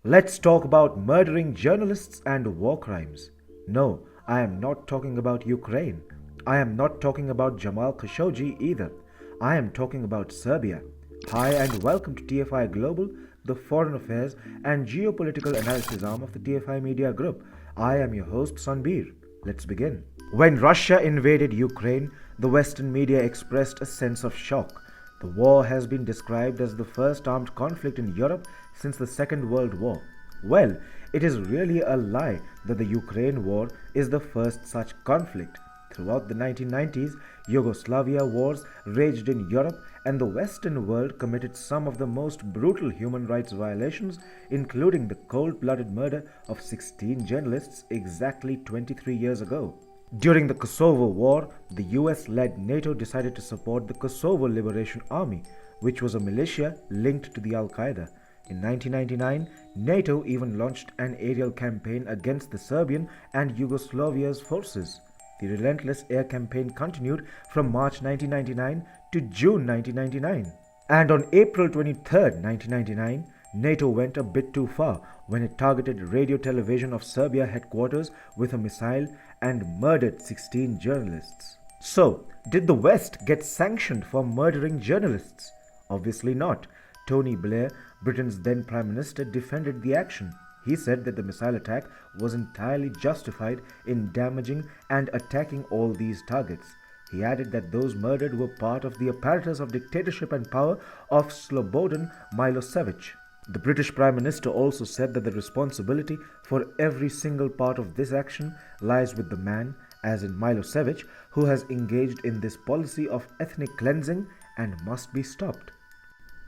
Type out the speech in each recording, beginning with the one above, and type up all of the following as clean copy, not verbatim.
Let's talk about murdering journalists and war crimes. No, I am not talking about Ukraine. I am not talking about Jamal Khashoggi either. I am talking about Serbia. Hi and welcome to TFI Global, the foreign affairs and geopolitical analysis arm of the TFI Media Group. I am your host Sanbir. Let's begin. When Russia invaded Ukraine, the Western media expressed a sense of shock. The war has been described as the first armed conflict in Europe since the Second World War. Well, it is really a lie that the Ukraine war is the first such conflict. Throughout the 1990s, Yugoslavia wars raged in Europe, and the Western world committed some of the most brutal human rights violations, including the cold blooded murder of 16 journalists exactly 23 years ago. During the Kosovo War, the US led NATO decided to support the Kosovo Liberation Army, which was a militia linked to the Al Qaeda. In 1999, NATO even launched an aerial campaign against the Serbian and Yugoslavia's forces. The relentless air campaign continued from March 1999 to June 1999. And on April 23, 1999, NATO went a bit too far when it targeted Radio Television of Serbia headquarters with a missile and murdered 16 journalists. So, did the West get sanctioned for murdering journalists? Obviously not. Tony Blair, Britain's then Prime Minister, defended the action. He said that the missile attack was entirely justified in damaging and attacking all these targets. He added that those murdered were part of the apparatus of dictatorship and power of Slobodan Milosevic. The British Prime Minister also said that the responsibility for every single part of this action lies with the man, as in Milosevic, who has engaged in this policy of ethnic cleansing and must be stopped.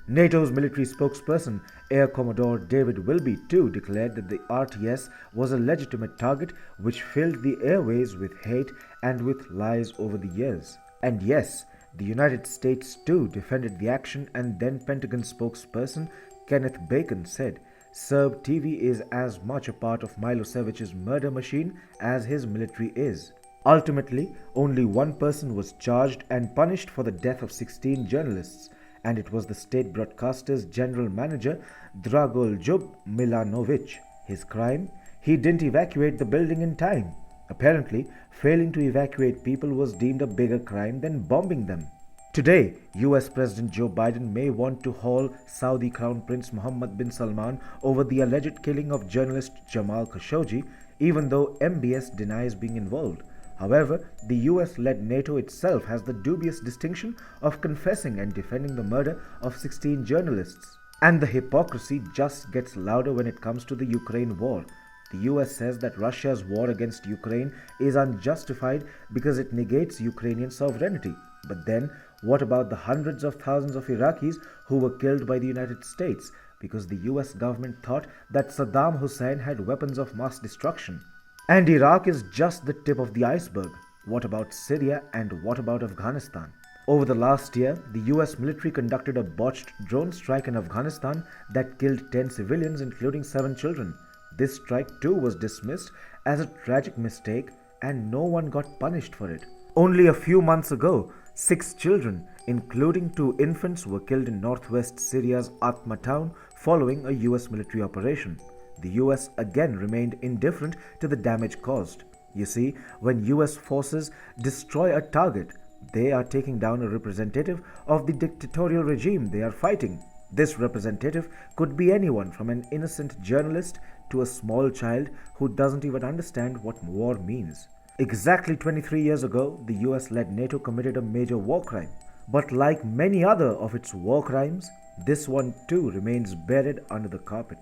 NATO's military spokesperson, Air Commodore David Wilby, too declared that the RTS was a legitimate target which filled the airways with hate and with lies over the years. And yes, the United States too defended the action, and then Pentagon spokesperson Kenneth Bacon said, Serb TV is as much a part of Milosevic's murder machine as his military is. Ultimately, only one person was charged and punished for the death of 16 journalists, and it was the state broadcaster's general manager Dragoljub Milanovic. His crime? He didn't evacuate the building in time. Apparently, failing to evacuate people was deemed a bigger crime than bombing them. Today, US President Joe Biden may want to haul Saudi Crown Prince Mohammed bin Salman over the alleged killing of journalist Jamal Khashoggi, even though MBS denies being involved. However, the US-led NATO itself has the dubious distinction of confessing and defending the murder of 16 journalists. And the hypocrisy just gets louder when it comes to the Ukraine war. The US says that Russia's war against Ukraine is unjustified because it negates Ukrainian sovereignty. But then, what about the hundreds of thousands of Iraqis who were killed by the United States because the US government thought that Saddam Hussein had weapons of mass destruction? And Iraq is just the tip of the iceberg. What about Syria and what about Afghanistan? Over the last year, the US military conducted a botched drone strike in Afghanistan that killed 10 civilians, including 7 children. This strike too was dismissed as a tragic mistake, and no one got punished for it. Only a few months ago, 6 children, including 2 infants, were killed in northwest Syria's Atma town following a US military operation. The US again remained indifferent to the damage caused. You see, when US forces destroy a target, they are taking down a representative of the dictatorial regime they are fighting. This representative could be anyone from an innocent journalist to a small child who doesn't even understand what war means. Exactly 23 years ago, the US-led NATO committed a major war crime. But like many other of its war crimes, this one too remains buried under the carpet.